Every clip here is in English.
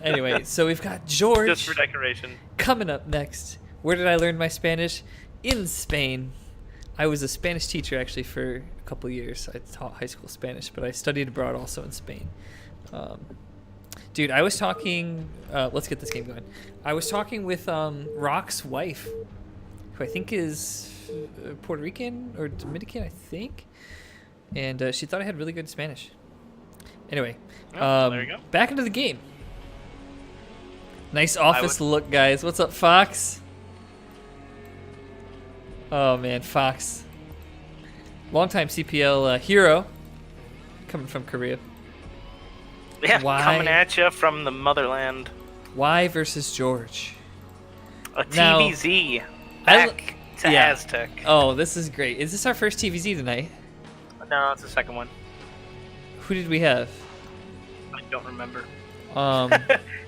Anyway, so we've got George. Just for decoration. Coming up next. Where did I learn my Spanish? In Spain. I was a Spanish teacher actually for a couple of years. I taught high school Spanish, but I studied abroad also in Spain. Dude, I was talking. Let's get this game going. I was talking with Rock's wife, who I think is Puerto Rican or Dominican, I think. And she thought I had really good Spanish. Anyway, there you go. back into the game. Nice office look, guys. What's up, Fox? Oh, man, Fox. Longtime CPL hero. Coming from Korea. Yeah, Why? Coming at you from the motherland. Why versus George? A Now, TVZ. Back to Aztec. Oh, this is great. Is this our first TVZ tonight? No, it's the second one. Who did we have? I don't remember. Um,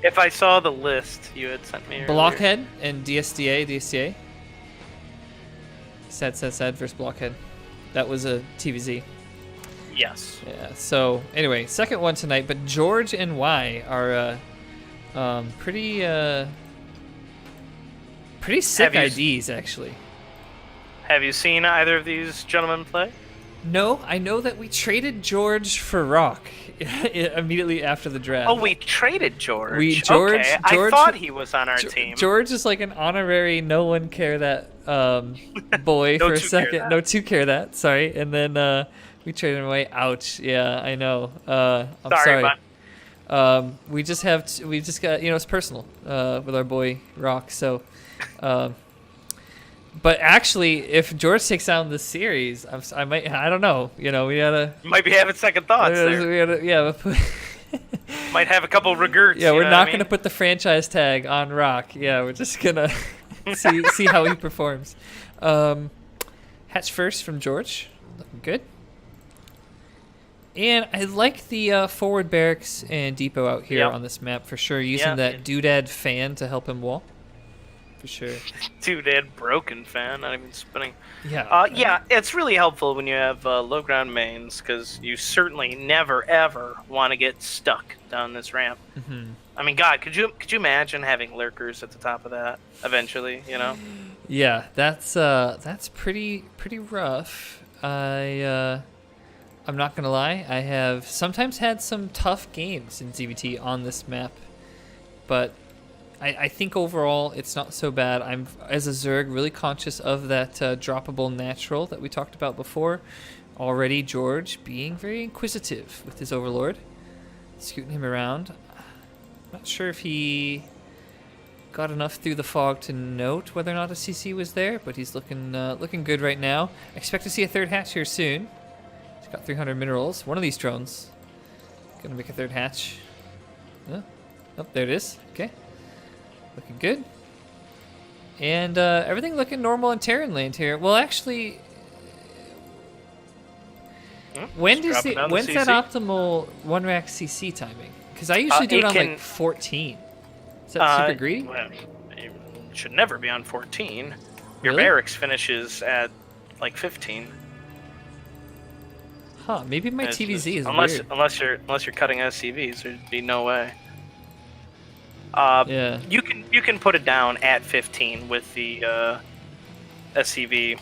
If I saw the list you had sent me earlier. Blockhead and DSDA. Sad versus Blockhead. That was a TVZ. Yes. Yeah, so anyway, second one tonight, but George and Y are pretty sick IDs, actually. Have you seen either of these gentlemen play? No, I know that we traded George for Rock immediately after the draft. Oh, we traded George. George, okay, I thought he was on our team. George is like an honorary no one care that boy No for a two care second. that. No two care that, sorry. And then we traded him away. Ouch. Yeah, I know. I'm sorry. Bud. We just got, it's personal with our boy Rock. So, but actually, if George takes out this series, I don't know. We gotta. You might be having second thoughts there. Might have a couple regrets. Yeah, we're not gonna put the franchise tag on Rock. Yeah, we're just gonna see how he performs. Hatch first from George, looking good. And I like the forward barracks and depot out here on this map for sure. Using that doodad fan to help him wall. For sure. Doodad broken fan, not even spinning. Yeah. Yeah, it's really helpful when you have low ground mains, because you certainly never ever want to get stuck down this ramp. Mm-hmm. I mean, God, could you imagine having lurkers at the top of that eventually? Yeah, that's pretty rough. I'm not gonna lie. I have sometimes had some tough games in ZVT on this map, but I think overall it's not so bad. I'm, as a Zerg, really conscious of that droppable natural that we talked about before. Already George being very inquisitive with his Overlord, scooting him around. Not sure if he got enough through the fog to note whether or not a CC was there, but he's looking good right now. I expect to see a third hatch here soon. He's got 300 minerals. One of these drones gonna make a third hatch. Oh, there it is. Okay. Looking good. And everything looking normal in Terran land here. Well, actually, when's that optimal one rack CC timing? Because I usually do it on like 14. Is that super greedy? Well, it should never be on 14. Your Really? barracks finishes at like 15. Huh? Maybe my It's TVZ is just, weird. unless you're cutting SCVs, there'd be no way. Yeah. You can put it down at 15 with the SCV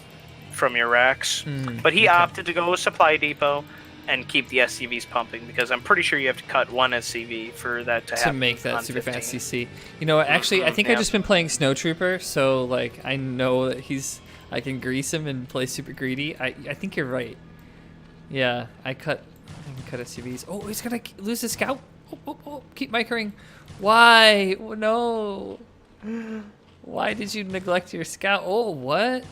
from your racks, but he opted to go with supply depot and keep the SCVs pumping, because I'm pretty sure you have to cut one SCV for that to happen. To make that on super 15. fast CC. Actually, I think I've just been playing Snowtrooper, so like I know that I can grease him and play super greedy. I think you're right. Yeah, I can cut SCVs. Oh, he's gonna lose his scout. Oh, keep micring. Why? Oh, no. Why did you neglect your scout? Oh, what?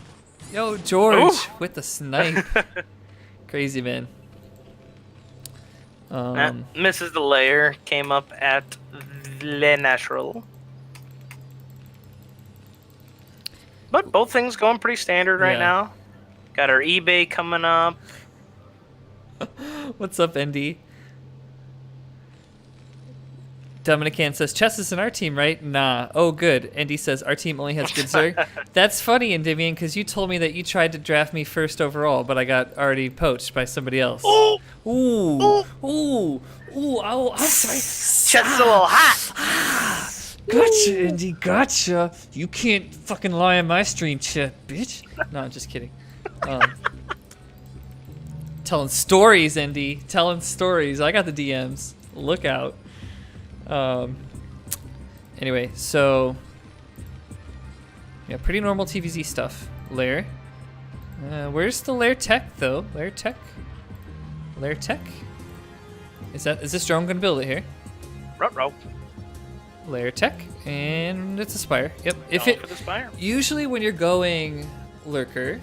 Yo, George with the snipe. Crazy, man. Misses the layer, came up at Le Natural. But both things going pretty standard right now. Got our eBay coming up. What's up, ND? Dominican says, Chess is in our team, right? Nah. Oh, good. Andy says, our team only has good Zerg. That's funny, Endymion, because you told me that you tried to draft me first overall, but I got already poached by somebody else. Ooh! Ooh! Ooh! Ooh! Oh, I'm sorry. Chess is a little hot. Gotcha, Indy, gotcha. You can't fucking lie on my stream chat, bitch. No, I'm just kidding. Telling stories, Indy. Telling stories. I got the DMs. Look out. Anyway, so yeah, pretty normal TVZ stuff. Lair. Where's the Lair tech though? Lair tech. Lair tech. Is this drone gonna build it here? Ruh-roh. Lair tech, and it's a spire. Yep. For the spire. Usually when you're going lurker,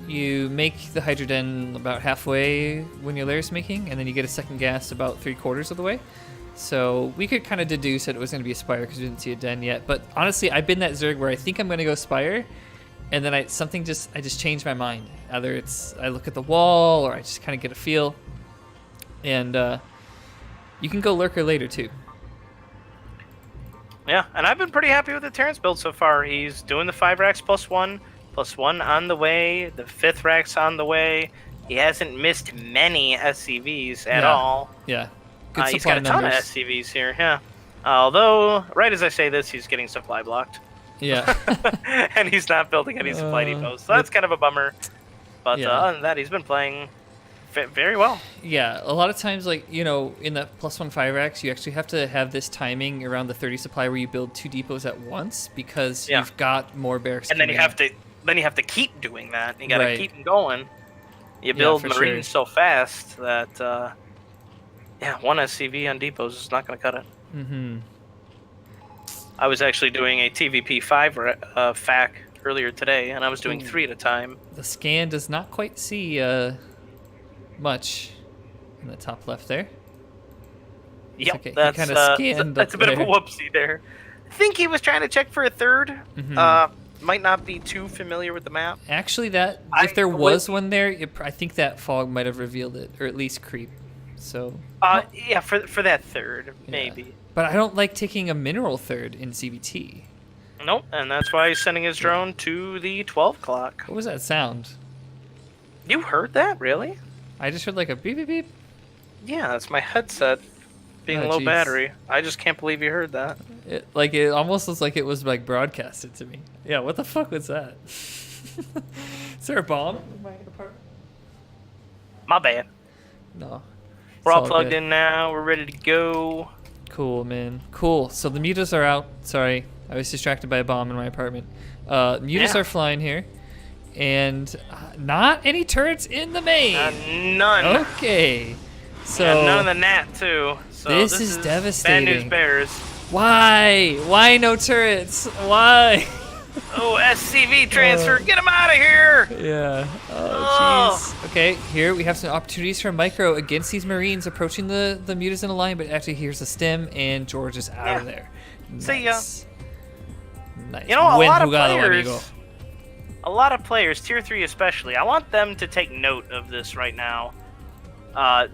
you make the Hydra Den about halfway when your lair's making, and then you get a second gas about 3/4 of the way. So we could kind of deduce that it was going to be a spire because we didn't see a den yet. But honestly, I've been that Zerg where I think I'm going to go spire, and then I just changed my mind. Either it's I look at the wall or I just kind of get a feel, and you can go lurker later too. Yeah, and I've been pretty happy with the Terran's build so far. He's doing the 5 racks +1 on the way. The 5th rack's on the way. He hasn't missed many SCVs at all. Yeah. Good He's got a ton of SCVs here, yeah. Although, right as I say this, he's getting supply blocked. Yeah. And he's not building any supply depots, so that's kind of a bummer. But other than that, he's been playing very well. Yeah, a lot of times, like, you know, in the +1 5 racks, you actually have to have this timing around the 30 supply where you build 2 depots at once because you've got more barracks. And then you have to keep doing that. You gotta keep them going. You build Marines so fast that one SCV on depots is not gonna cut it. Mm-hmm. I was actually doing a TVP 5 FAC earlier today, and I was doing 3 at a time. The scan does not quite see much in the top left there. Yep, okay. that's that's a bit of a whoopsie there. I think he was trying to check for a 3rd. Mm-hmm. Might not be too familiar with the map. Actually, if there was one there, I think that fog might have revealed it, or at least creep. So. Yeah, for that 3rd, maybe. But I don't like taking a mineral 3rd in CBT. Nope, and that's why he's sending his drone to the 12 o'clock. What was that sound? You heard that, really? I just heard like a beep beep beep. Yeah, that's my headset being low battery. I just can't believe you heard that. It almost looks like it was like broadcasted to me. Yeah, what the fuck was that? Is there a bomb in my apartment? My bad. No. We're all plugged in now. We're ready to go. Cool, man. Cool. So the mutas are out. Sorry, I was distracted by a bomb in my apartment. Mutas are flying here. And not any turrets in the main. None. Okay. So none of the nat too. So this is devastating. Bad news bears. Why? Why no turrets? Why? Oh, SCV transfer. Get him out of here. Yeah. Oh, jeez. Okay, here we have some opportunities for Micro against these Marines approaching the mutas in a line, but actually here's the stem, and George is out of there. Nice. See ya. Nice. You know, a lot of players, Tier 3 especially, I want them to take note of this right now.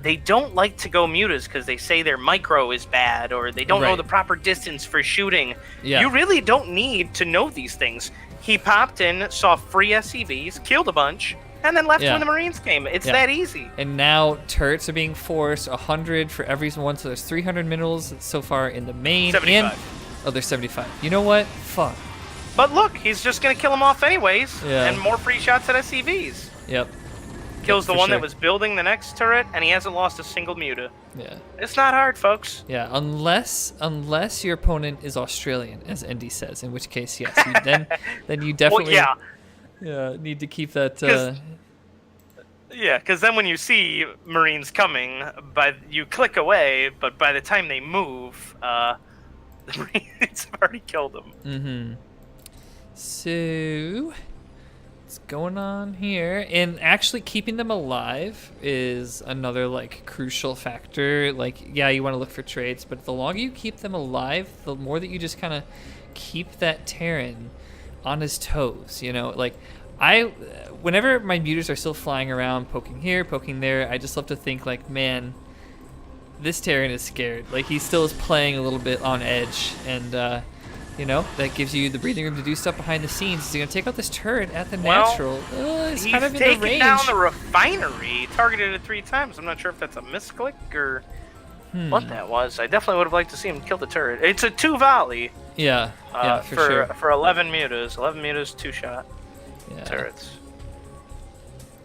They don't like to go mutas because they say their micro is bad or they don't know the proper distance for shooting. Yeah. You really don't need to know these things. He popped in, saw free SCVs, killed a bunch, and then left when the Marines came. It's that easy. And now turrets are being forced, 100 for every one, so there's 300 minerals so far in the main. 75. And, there's 75. You know what? Fuck. But look, he's just going to kill them off anyways, and more free shots at SCVs. Yep. Kills the one that was building the next turret, and he hasn't lost a single muta. Yeah. It's not hard, folks. Yeah, unless your opponent is Australian, as Andy says, in which case, yes, then you definitely need to keep that. Yeah, because then when you see Marines coming, you click away, but by the time they move, the Marines have already killed them. Mm-hmm. So, what's going on here? And actually keeping them alive is another, like, crucial factor. Like, yeah, you want to look for trades, but the longer you keep them alive, the more that you just kind of keep that Terran on his toes, you know? Like, whenever my mutas are still flying around, poking here, poking there, I just love to think, like, man, this Terran is scared. Like, he still is playing a little bit on edge, and, you know, that gives you the breathing room to do stuff behind the scenes. He's going to take out this turret at the natural. It's kind of in the range. He's taking down the refinery. Targeted it 3 times. I'm not sure if that's a misclick or what that was. I definitely would have liked to see him kill the turret. It's a 2 volley. Yeah, yeah, for sure. For 11 mutas. 11 mutas, 2-shot turrets.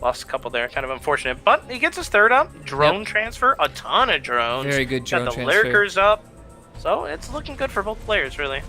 Lost a couple there, kind of unfortunate. But he gets his third up. Drone transfer, a ton of drones. Very good drone Got the transfer. lurkers up. So it's looking good for both players, really.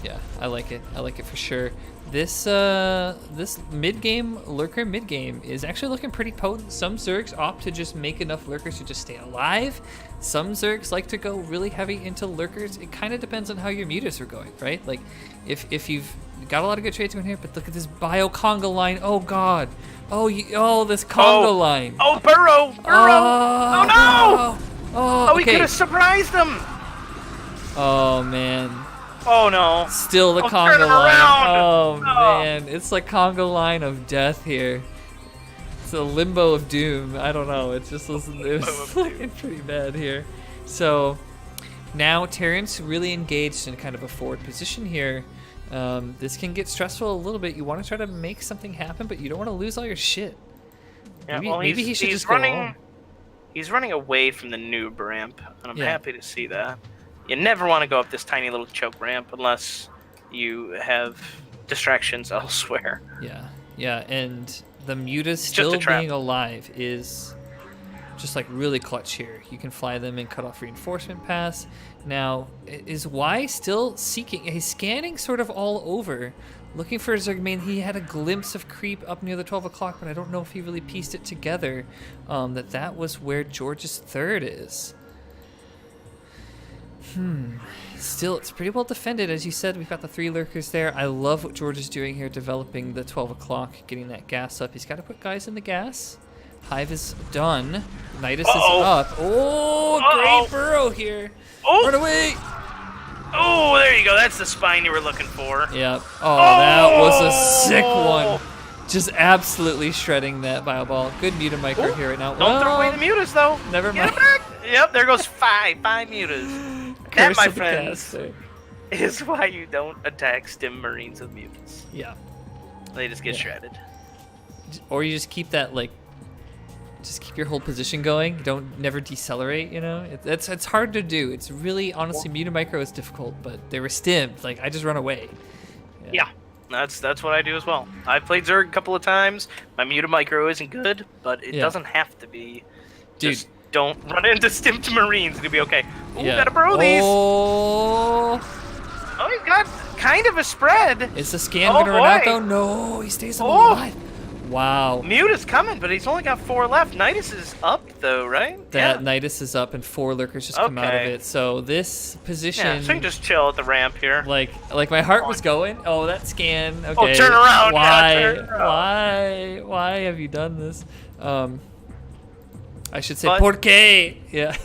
Yeah, I like it. I like it for sure. This this mid-game lurker mid-game is actually looking pretty potent. Some Zergs opt to just make enough lurkers to just stay alive. Some Zergs like to go really heavy into lurkers. It kind of depends on how your mutas are going, right? Like, if you've got a lot of good trades going here, but look at this bio conga line. Oh God. Oh, this conga line. Oh, Burrow. Oh no. Oh, we could have surprised him. Oh man. Oh no. Still the conga line. Oh man, it's like conga line of death here. It's a limbo of doom. I don't know. It's just it's looking pretty bad here. So now Terran's really engaged in kind of a forward position here. This can get stressful a little bit. You want to try to make something happen, but you don't want to lose all your shit. Yeah, maybe he should just go home. He's running away from the noob ramp, and I'm happy to see that. You never want to go up this tiny little choke ramp unless you have distractions elsewhere. Yeah, and the mutas still being alive is just like really clutch here. You can fly them and cut off reinforcement pass. Now, is Y still seeking? He's scanning sort of all over, looking for Zerg main. He had a glimpse of creep up near the 12 o'clock, but I don't know if he really pieced it together that was where George's third is. Still, it's pretty well defended. As you said, we've got the 3 lurkers there. I love what George is doing here, developing the 12 o'clock, getting that gas up. He's got to put guys in the gas. Hive is done. Nidus is up. Oh, great burrow here. Run away. Oh, there you go. That's the spine you were looking for. Yep. Oh, that was a sick one. Just absolutely shredding that bio ball. Good muta micro here right now. Don't throw away the mutas, though. Never mind. Yep, there goes 5 mutas. That, my friends, is why you don't attack stim marines with mutants. Yeah. They just get shredded. Or you just keep that, like, just keep your whole position going. Don't never decelerate, you know? It's hard to do. It's really, honestly, muta micro is difficult, but they were stimmed. Like, I just run away. Yeah. That's what I do as well. I've played Zerg a couple of times. My muta micro isn't good, but it doesn't have to be. Dude. Just don't run into stimped marines. It'll be okay. Ooh, gotta burrow these. Oh, he's got kind of a spread. Is the scan gonna run out though? No, he stays alive. Wow. Muta's coming, but he's only got 4 left. Nidus is up though, right? Nidus is up and 4 lurkers just come out of it. So this position. Yeah, so you can just chill at the ramp here. Like my heart was going. Oh, that scan. Okay. Oh, turn around. Why? Yeah, turn around. Why have you done this? I should say por qué. Yeah.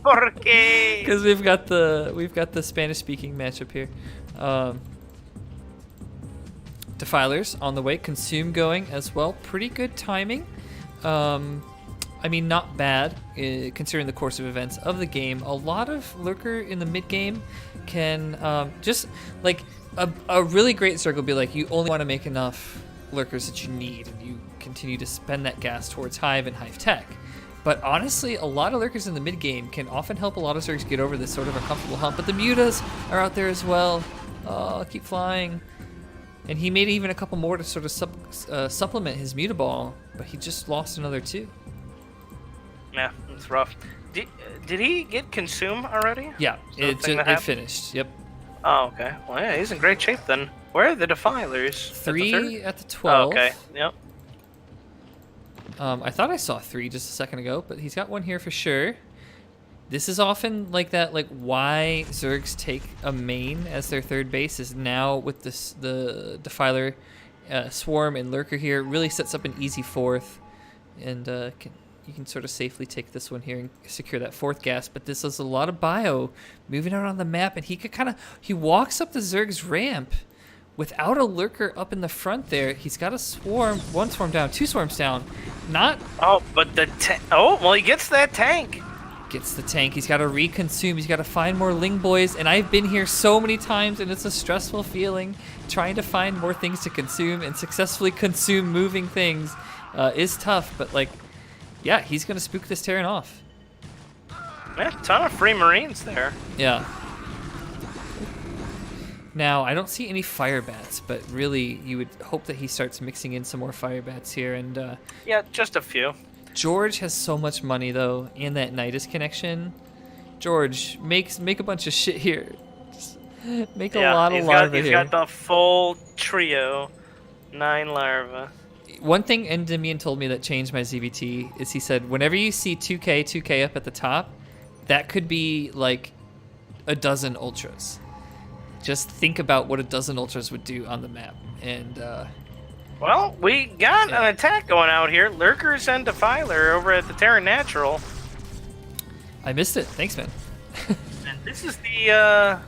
Por qué? Because we've got the Spanish-speaking matchup here. Defilers on the way. Consume going as well. Pretty good timing. I mean, not bad considering the course of events of the game. A lot of lurker in the mid game can just like a really great Zerg will be like, you only want to make enough lurkers that you need, and you continue to spend that gas towards Hive and Hive Tech. But honestly, a lot of lurkers in the mid game can often help a lot of Zergs get over this sort of uncomfortable hump. But the mutas are out there as well. Oh, keep flying. And he made even a couple more to sort of supplement his muta ball, but he just lost another 2. Yeah, it's rough. Did he get consume already? Yeah, it finished. Yep. Oh, okay. Well, yeah, he's in great shape then. Where are the defilers? 3 at the 12. Oh, okay. Yep. I thought I saw 3 just a second ago, but he's got 1 here for sure. This is often like that, like why Zergs take a main as their third base is now with the Defiler, Swarm, and Lurker here really sets up an easy 4th, and you can sort of safely take this one here and secure that 4th gas. But this is a lot of bio moving out on the map, and he could he walks up the Zerg's ramp without a lurker up in the front there. He's got a swarm, 1 swarm down, 2 swarms down. Not. Oh, but the well, he gets that tank. Gets the tank. He's got to reconsume. He's got to find more Ling boys. And I've been here so many times, and it's a stressful feeling trying to find more things to consume and successfully consume moving things is tough. But like, yeah, he's gonna spook this Terran off. Man, ton of free Marines there. Yeah. Now, I don't see any fire bats, but really, you would hope that he starts mixing in some more fire bats here. And yeah, just a few. George has so much money, though, and that Nidus connection. George, make a bunch of shit here. Just make a lot of larvae here. He's got the full trio. 9 larvae. One thing Endymion told me that changed my ZVT is he said, whenever you see 2K up at the top, that could be like a dozen ultras. Just think about what a dozen ultras would do on the map. And well, we got an attack going out here. Lurkers and Defiler over at the Terran Natural. I missed it. Thanks, man. And this is the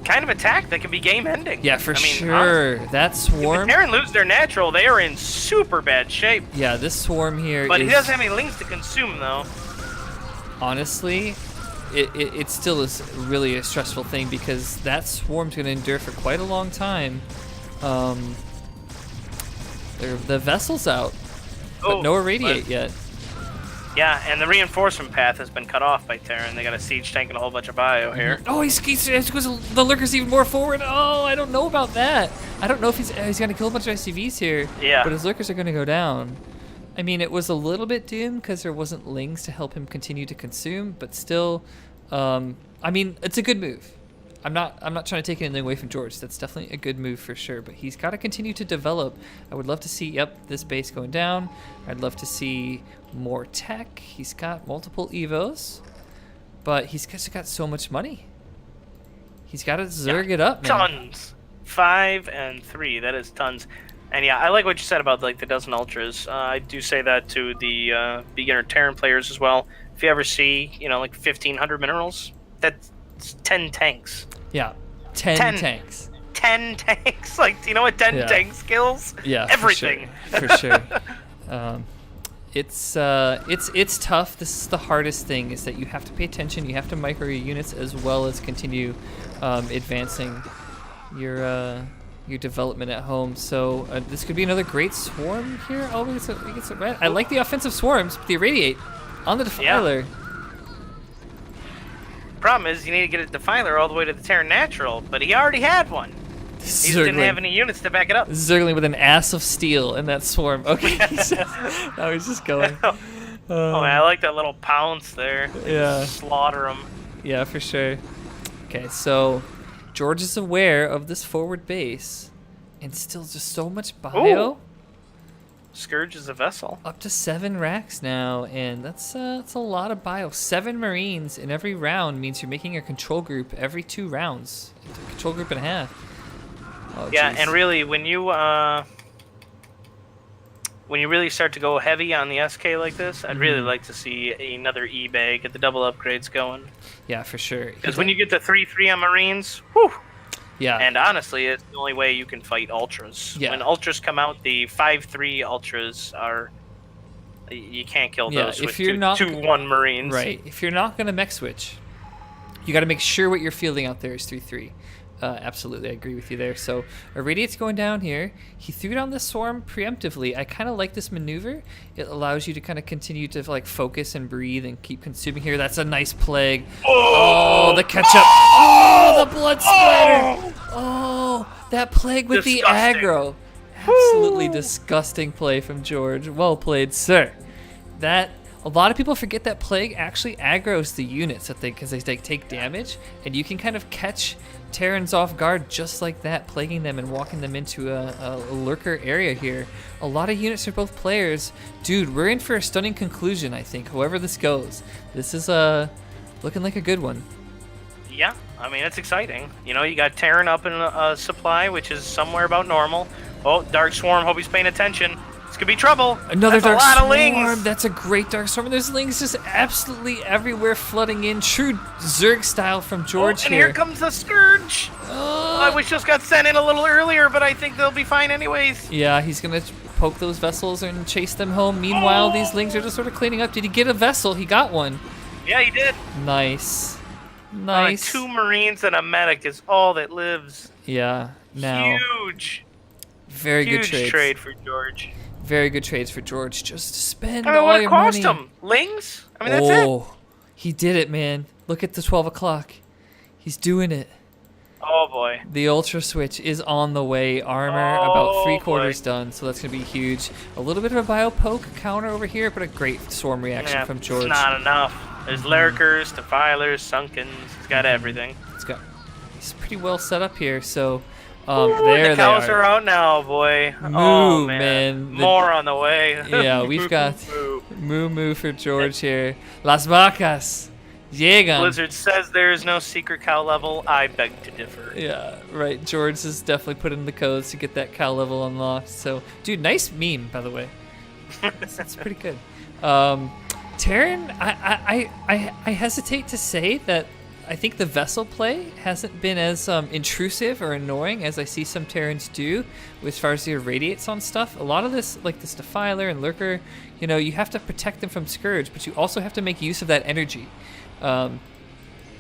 kind of attack that can be game-ending. Yeah, for sure. Honestly, that swarm. If the Terran lose their natural, they are in super bad shape. Yeah, this swarm here. But he doesn't have any lings to consume, though. Honestly, it still is really a stressful thing because that swarm's going to endure for quite a long time. The vessel's out, but no irradiate yet. Yeah, and the reinforcement path has been cut off by Terran. They got a siege tank and a whole bunch of bio here. Oh, the lurker's even more forward. Oh, I don't know about that. I don't know if he's going to kill a bunch of SCVs here. Yeah. But his lurkers are going to go down. I mean, it was a little bit doomed because there wasn't lings to help him continue to consume, but still, I mean, it's a good move. I'm not trying to take anything away from George. That's definitely a good move for sure, but he's got to continue to develop. I would love to see, this base going down. I'd love to see more tech. He's got multiple Evos, but he's just got so much money. He's got to Zerg it up, man. Tons. 5 and 3, that is tons. And yeah, I like what you said about like the dozen ultras. I do say that to the beginner Terran players as well. If you ever see, like 1,500 minerals, that's 10 tanks. Yeah, 10 tanks. 10 tanks. Like, do you know what 10 tanks kills? Yeah, everything. For sure. It's tough. This is the hardest thing, is that you have to pay attention. You have to micro your units as well as continue advancing your development at home. So this could be another great swarm here. Oh, we get some red. I like the offensive swarms, but the irradiate on the Defiler. Yeah. Problem is, you need to get a Defiler all the way to the Terran Natural, but he already had one. He just didn't have any units to back it up. Zergling with an ass of steel in that swarm. Okay, now he's just going. Oh man, I like that little pounce there. Yeah. Slaughter him. Yeah, for sure. Okay, so George is aware of this forward base, and still just so much bio. Ooh. Scourge is a vessel. Up to 7 racks now, and that's a lot of bio. 7 Marines in every round means you're making a control group every 2 rounds. Control group and a half. Oh, yeah, geez. and really, when you really start to go heavy on the SK like this, I'd really like to see another eBay, get the double upgrades going. Yeah, for sure. Because when you get the 3/3 on Marines, whew. Yeah. And honestly, it's the only way you can fight Ultras. Yeah. When Ultras come out, the 5/3 Ultras are... You can't kill those with 2/1 Marines. Right. If you're not going to mech switch, you got to make sure what you're fielding out there is 3/3. Absolutely, I agree with you there. So Irradiate's going down here. He threw down the swarm preemptively. I kind of like this maneuver. It allows you to kind of continue to like focus and breathe and keep consuming here. That's a nice plague. Oh, the ketchup. Oh, the blood splatter. Oh, that plague with the aggro. Absolutely disgusting play from George. Well played, sir. A lot of people forget that plague actually aggroes the units because they take damage, and you can kind of catch Terrans off guard just like that, plaguing them and walking them into a lurker area here. A lot of units for both players. Dude, we're in for a stunning conclusion, I think, however this goes. This is looking like a good one. Yeah, I mean, it's exciting. You got Terran up in supply, which is somewhere about normal. Oh, Dark Swarm, hope he's paying attention. This could be trouble. Another That's Dark Swarm. Of lings. That's a great Dark Swarm. There's lings just absolutely everywhere flooding in. True Zerg style from George and here comes the Scourge. I wish this got sent in a little earlier, but I think they'll be fine anyways. Yeah, he's going to poke those vessels and chase them home. Meanwhile, these lings are just sort of cleaning up. Did he get a vessel? He got one. Yeah, he did. Nice. Nice. 2 Marines and a medic is all that lives. Yeah. Now. Huge. Very good trades. Huge trade for George. Very good trades for George. Just spend all all your money. What it cost him? Lings? I mean, that's it. He did it, man. Look at the 12 o'clock. He's doing it. Oh, boy. The Ultra Switch is on the way. Armor Oh, about 3/4 boy. done, so that's going to be huge. A little bit of a bio poke counter over here, but a great swarm reaction Yeah, from George. It's not enough. There's lurkers, defilers, sunkens. He's got everything. He's pretty well set up here, so Ooh, there the they cows are. are out now, boy. Moo, Oh, man. man. More on the way. Yeah, we've got moo for George here. Las vacas llegan. Blizzard says there is no secret cow level. I beg to differ. Yeah, right. George has definitely put in the codes to get that cow level unlocked. So, dude, nice meme, by the way. That's pretty good. Terran, I hesitate to say that I think the vessel play hasn't been as intrusive or annoying as I see some Terrans do as far as the irradiates on stuff. A lot of this, like this Defiler and Lurker, you know, you have to protect them from Scourge, but you also have to make use of that energy.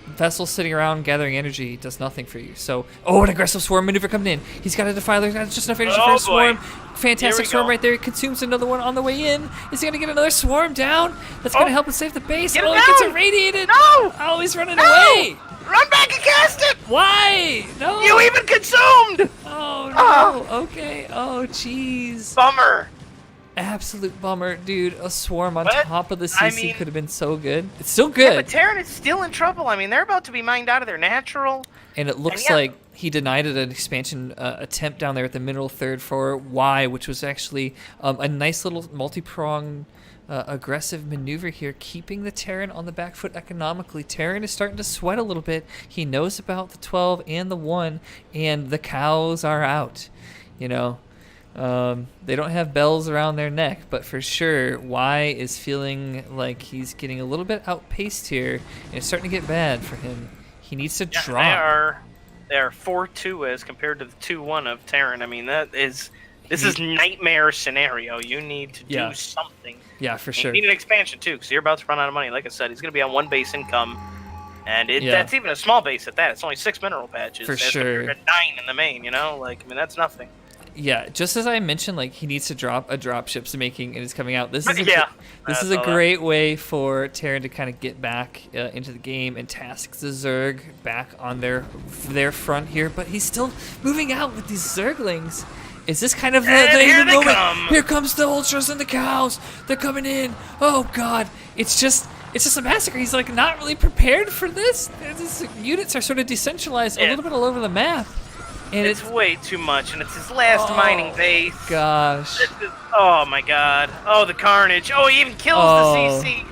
Vessel sitting around gathering energy does nothing for you. So, an aggressive swarm maneuver coming in. He's got a Defiler, he's got just enough energy for a swarm. Fantastic swarm right there. Consumes another one on the way in. Is he going to get another swarm down? That's going to help him save the base. He gets irradiated. No! Oh, he's running away. Run back and cast it! Why? No. You even consumed! Oh, no. Okay. Oh, jeez. Bummer. Absolute bummer. Dude, a swarm on What? top of the CC I mean- could have been so good. It's still Yeah, good. but Terran is still in trouble. I mean, they're about to be mined out of their natural. And it looks yeah. like he denied it an expansion attempt down there at the middle third for Y, which was actually a nice little multi-pronged aggressive maneuver here, keeping the Terran on the back foot economically. Terran is starting to sweat a little bit. He knows about the 12 and the 1, and the cows are out. You know, they don't have bells around their neck, but for sure, Y is feeling like he's getting a little bit outpaced here, and it's starting to get bad for him. He needs to drop. They are 4-2 as compared to the 2-1 of Terran. I mean, this is nightmare scenario. You need to do something. Yeah, for And sure. you need an expansion too, because you're about to run out of money. Like I said, he's going to be on one base income, and that's even a small base at that. It's only 6 mineral patches. For sure. 9 in the main. You know, like I mean, that's nothing. Yeah, just as I mentioned, like he needs to drop a dropship's making and it's coming out. This is Yeah, a great way for Terran to kind of get back into the game and task the Zerg back on their front here. But he's still moving out with these Zerglings. Is this kind of the here they moment? come. Here comes the Ultras and the cows. They're coming in. Oh God, it's just a massacre. He's like not really prepared for this. These units are sort of decentralized a little bit all over the map. And it's way too much, and it's his last mining base. Gosh. Oh my God. Oh, the carnage. Oh, he even kills the CC.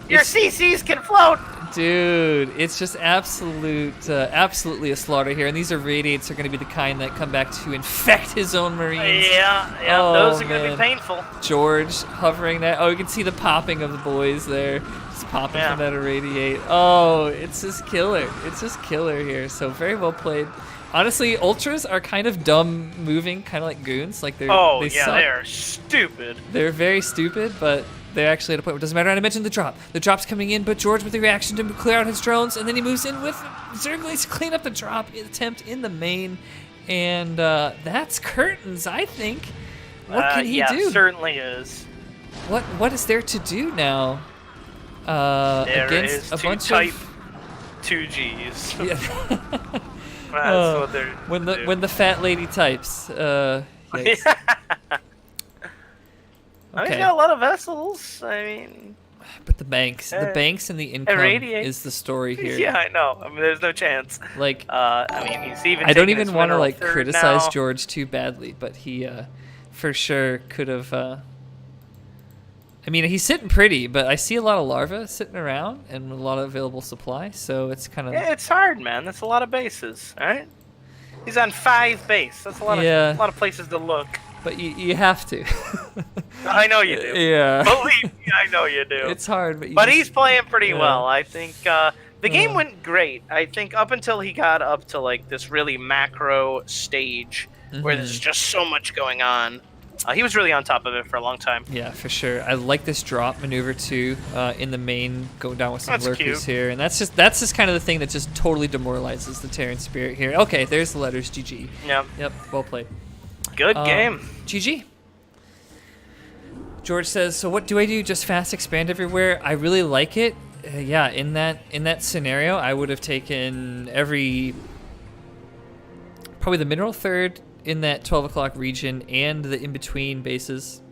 Your CCs can float. Dude, it's just absolutely a slaughter here. And these irradiates are going to be the kind that come back to infect his own Marines. Yeah, those are going to be painful. George hovering that. Oh, you can see the popping of the boys there. Just popping from that irradiate. Oh, it's just killer. It's just killer here. So very well played. Honestly, Ultras are kind of dumb moving, kind of like goons. Like they suck. They're stupid. They're very stupid, but they're actually at a point where it doesn't matter. And I mentioned the drop. The drop's coming in, but George with the reaction to clear out his drones, and then he moves in with Zerglings to clean up the drop attempt in the main. And that's curtains, I think. What can he do? Yeah, certainly is. What is there to do now? There Against is a to bunch type of 2Gs. Yeah. That's what they're when the fat lady types. Yikes. I mean, he's got a lot of vessels. I mean, but the banks and the income is the story here. Yeah, I know. I mean, there's no chance. Like, I mean, he's even. I don't even want to like criticize George too badly, but he, for sure could have. I mean, he's sitting pretty, but I see a lot of larvae sitting around and a lot of available supply, so it's kind of. Yeah, it's hard, man. That's a lot of bases, all right? He's on 5 base. That's a lot of places to look. But you have to. I know you do. Yeah. Believe me, I know you do. It's hard, but he's playing pretty well. I think the game went great. I think up until he got up to like this really macro stage where there's just so much going on. He was really on top of it for a long time. Yeah, for sure. I like this drop maneuver too in the main, going down with some lurkers here, and that's just kind of the thing that just totally demoralizes the Terran spirit here. Okay, there's the letters. GG. Yep. Well played. Good game. GG. George says, so what do I do? Just fast expand everywhere? I really like it. Yeah, in that scenario, I would have taken every probably the mineral third in that 12 o'clock region and the in-between bases,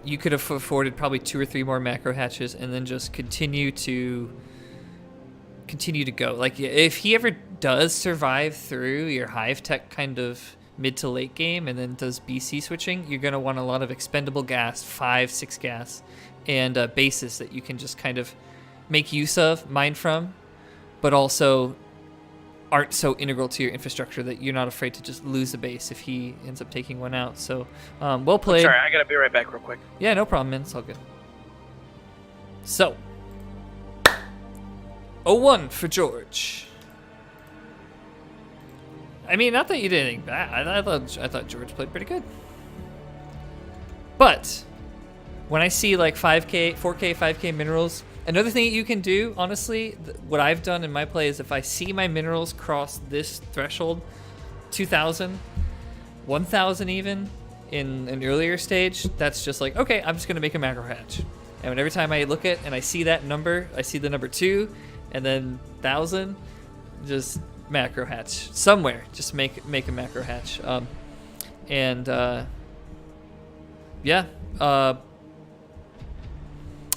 you could have afforded probably 2 or 3 more macro hatches and then just continue to go. Like, if he ever does survive through your hive tech kind of mid to late game and then does BC switching, you're going to want a lot of expendable gas, 5, 6 gas, and bases that you can just kind of make use of, mine from, but also aren't so integral to your infrastructure that you're not afraid to just lose a base if he ends up taking one out. So, well played. Sorry, I gotta be right back real quick. Yeah, no problem, man. It's all good. So, 0-1 for George. I mean, not that you did anything bad. I thought George played pretty good. But when I see like 5K, 4K, 5K minerals, another thing that you can do, honestly, what I've done in my play is if I see my minerals cross this threshold, 2,000, 1,000 even, in an earlier stage, that's just like, okay, I'm just going to make a macro hatch. And every time I look at and I see that number, I see the number 2, and then 1,000, just macro hatch somewhere. Just make a macro hatch. Yeah.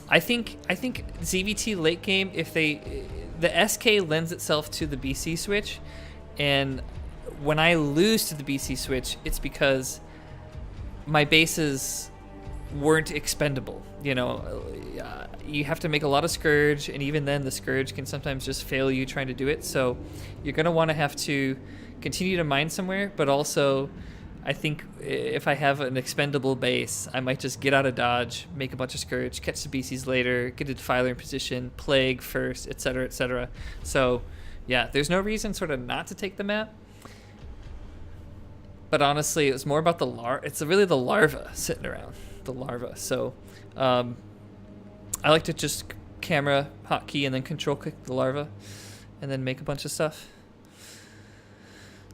I think ZVT late game, if the SK lends itself to the BC switch, and when I lose to the BC switch, it's because my bases weren't expendable. You know, you have to make a lot of Scourge, and even then the Scourge can sometimes just fail you trying to do it. So you're going to want to have to continue to mine somewhere, but also I think if I have an expendable base, I might just get out of dodge, make a bunch of Scourge, catch the BCs later, get a Defiler in position, Plague first, etc., etc. So yeah, there's no reason sort of not to take the map. But honestly, it was more about the it's really the larva sitting around, the larva. So I like to just camera hotkey and then control click the larva and then make a bunch of stuff.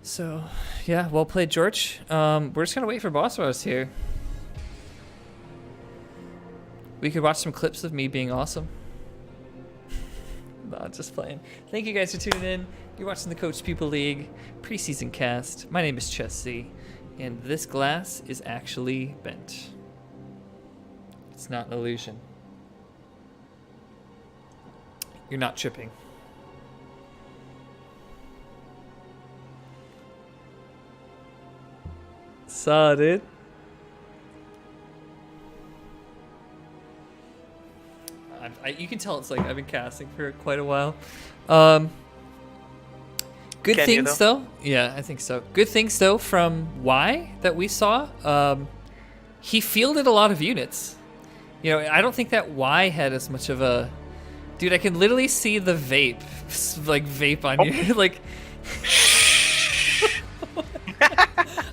So yeah, well played, George. We're just gonna wait for BossRoss here. We could watch some clips of me being awesome. No, just playing. Thank you guys for tuning in. You're watching the Coach Pupil League preseason cast. My name is ChessZ, and this glass is actually bent. It's not an illusion. You're not tripping. Saw it, dude. You can tell it's like I've been casting for quite a while. Good things though. Yeah, I think so. Good things though from Y that we saw. He fielded a lot of units. You know, I don't think that Y had as much of a. Dude, I can literally see the vape on you. Like,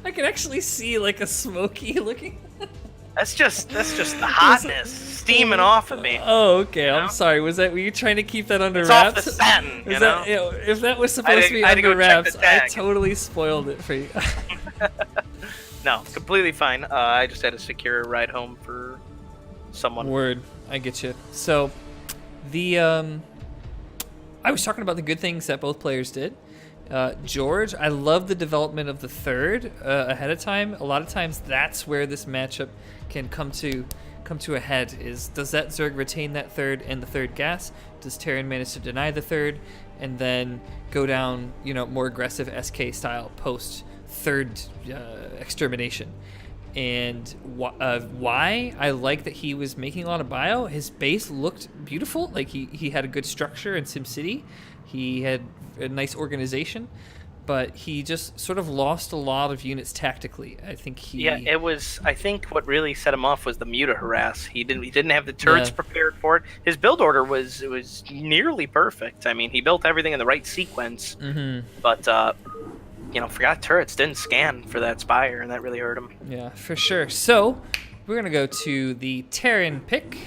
I can actually see like a smoky looking. That's just the hotness steaming off of me. Oh, okay. You know? I'm sorry. Were you trying to keep that under it's wraps? Off the satin, you know? If that was supposed to be under wraps, I totally spoiled it for you. No, completely fine. I just had to secure a ride home for someone. Word. I get you. So, I was talking about the good things that both players did. George, I love the development of the third ahead of time. A lot of times that's where this matchup can come to a head. Does that Zerg retain that third and the third gas? Does Terran manage to deny the third and then go down, more aggressive SK style post third extermination? And why I like that he was making a lot of bio. His base looked beautiful. Like he had a good structure in SimCity. He had a nice organization, but he just sort of lost a lot of units tactically. I think it was. I think what really set him off was the Muta harass. He didn't have the turrets prepared for it. His build order was nearly perfect. I mean, he built everything in the right sequence, but forgot turrets, didn't scan for that Spire, and that really hurt him. Yeah, for sure. So we're gonna go to the Terran pick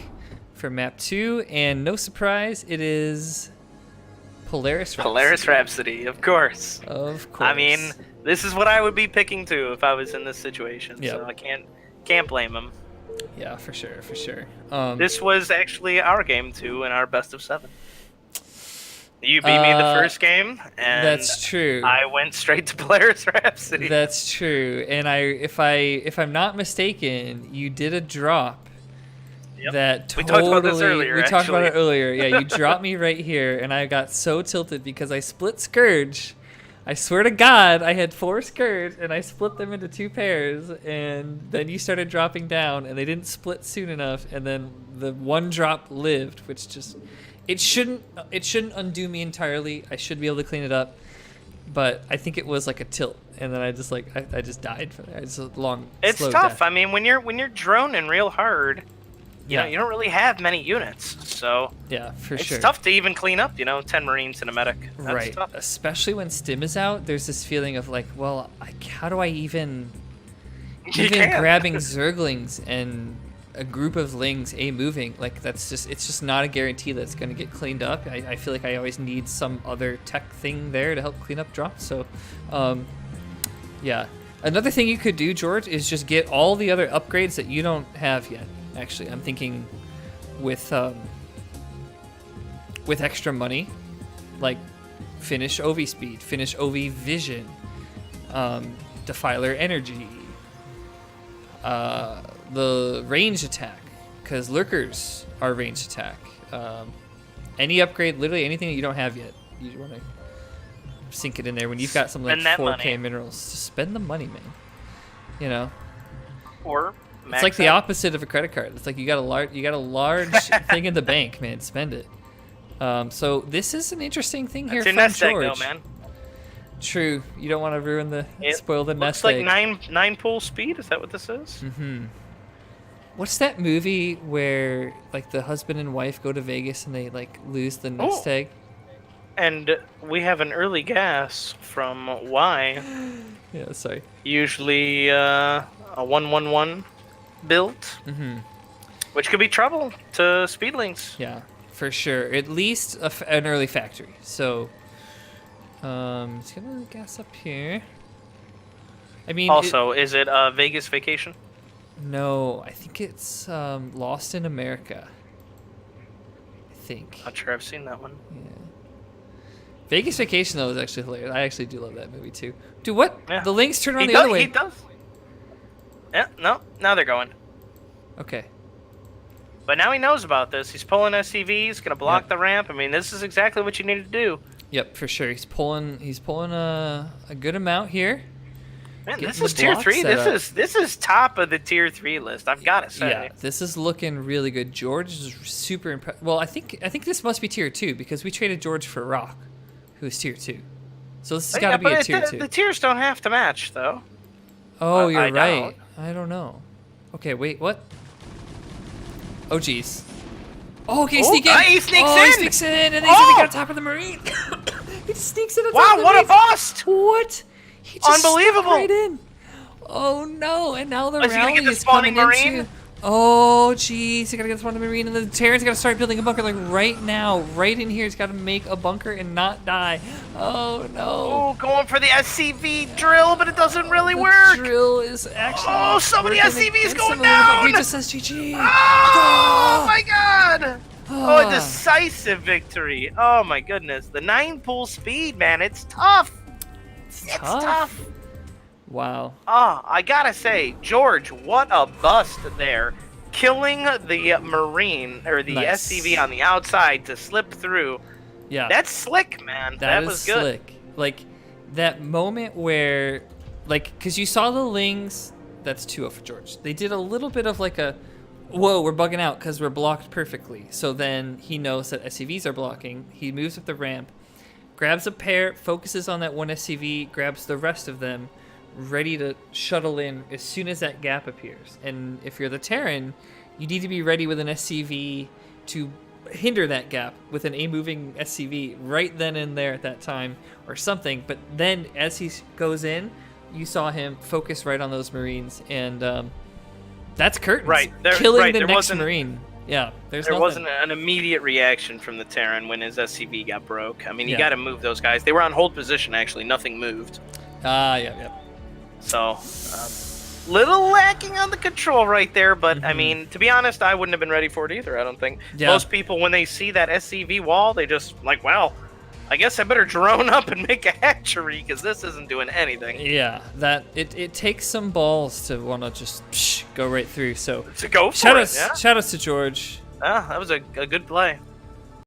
for map 2, and no surprise, it is Polaris Rhapsody, of course. Of course. I mean, this is what I would be picking too if I was in this situation. Yep. So I can't blame him. Yeah, for sure. This was actually our game too in our best of 7. You beat me the first game, and that's true. I went straight to Polaris Rhapsody. That's true. And if I'm not mistaken, you did a drop. Yep. That totally. We talked about this earlier. We talked about it earlier. Yeah, you dropped me right here, and I got so tilted because I split Scourge. I swear to God, I had 4 Scourge, and I split them into 2 pairs, and then you started dropping down, and they didn't split soon enough, and then the one drop lived, which just it shouldn't undo me entirely. I should be able to clean it up, but I think it was like a tilt, and then I just I just died from there. It's a long. It's slow tough. death. I mean, when you're droning real hard. You know, you don't really have many units, so yeah, for it's sure. tough to even clean up. 10 Marines and a medic. That's right, tough. especially when Stim is out. There's this feeling of like, well, how do I even grabbing Zerglings and a group of Lings moving? Like it's just not a guarantee that it's going to get cleaned up. I feel like I always need some other tech thing there to help clean up drops. So, yeah. Another thing you could do, George, is just get all the other upgrades that you don't have yet. Actually, I'm thinking with extra money, like finish OV speed, finish OV vision, Defiler energy, the range attack, because lurkers are range attack. Any upgrade, literally anything that you don't have yet, you want to sink it in there when you've got some like 4K minerals. Just spend the money, man. Or it's like the opposite of a credit card. It's like you got a large thing in the bank, man. Spend it. So this is an interesting thing here from nest George. egg, though, man. True. You don't want to spoil the nest egg. Looks like nine pool speed. Is that what this is? Mm-hmm. What's that movie where like the husband and wife go to Vegas and they like lose the nest egg? And we have an early guess from Y. Yeah, sorry. Usually a 1-1-1 build, which could be trouble to speedlings. Yeah, for sure. At least an early factory. So, it's gonna gas up here. I mean, also, is it Vegas Vacation? No, I think it's Lost in America. I think. Not sure I've seen that one. Yeah. Vegas Vacation though is actually hilarious. I actually do love that movie too. Dude, what? Yeah. The Lynx turn around the other way. He does. Yeah, no, now they're going. Okay. But now he knows about this. He's pulling SCVs, gonna block the ramp. I mean, this is exactly what you need to do. Yep, for sure. He's pulling a good amount here. Man, this is tier 3. This is top of the tier 3 list. I've got to say. Yeah, this is looking really good. George is super impressed. Well, I think this must be tier 2 because we traded George for Rock, who's tier 2. So this has got to be a tier 2. The tiers don't have to match though. Oh, you're right. I don't know. Okay, wait, what? Oh, jeez. Oh, okay, sneak in. He sneaks in. He sneaks in, and he's gonna get on top of the Marine. He sneaks in on top of the Wow, what Marine. a bust! What? He just unbelievable! Right in. Oh no! And now the rally is coming Marine? into. Oh jeez, you gotta get the spawning Marine, and the Terran's gotta start building a bunker like right now, right in here. He's gotta make a bunker and not die. Oh no! Oh, going for the SCV drill, but it doesn't really work. The drill is actually. Oh, so many SCVs going down! He just says GG. Oh my god! Oh, a decisive victory. Oh my goodness, the 9 pool speed, man, it's tough. It's tough. Wow. Oh, I gotta say, George, what a bust there. Killing the Marine, or the SCV on the outside to slip through. Yeah. That's slick, man. That was good. Slick. Like, that moment where, like, because you saw the Lings, that's 2-0 for George. They did a little bit of like a, whoa, we're bugging out because we're blocked perfectly. So then he knows that SCVs are blocking. He moves up the ramp, grabs a pair, focuses on that one SCV, grabs the rest of them, ready to shuttle in as soon as that gap appears. And if you're the Terran, you need to be ready with an SCV to hinder that gap with an A-moving SCV right then and there at that time or something. But then as he goes in, you saw him focus right on those Marines, and that's curtains. Right. Killing the next Marine. Yeah, there wasn't an immediate reaction from the Terran when his SCV got broke. I mean, you got to move those guys. They were on hold position, actually. Nothing moved. Yeah. So, little lacking on the control right there, but I mean, to be honest, I wouldn't have been ready for it either, I don't think. Most people, when they see that SCV wall, they just like, well, I guess I better drone up and make a hatchery because this isn't doing anything. Yeah, it takes some balls to want to just go right through. So go for shout it. outs, Yeah. shout outs to George. Yeah, that was a good play.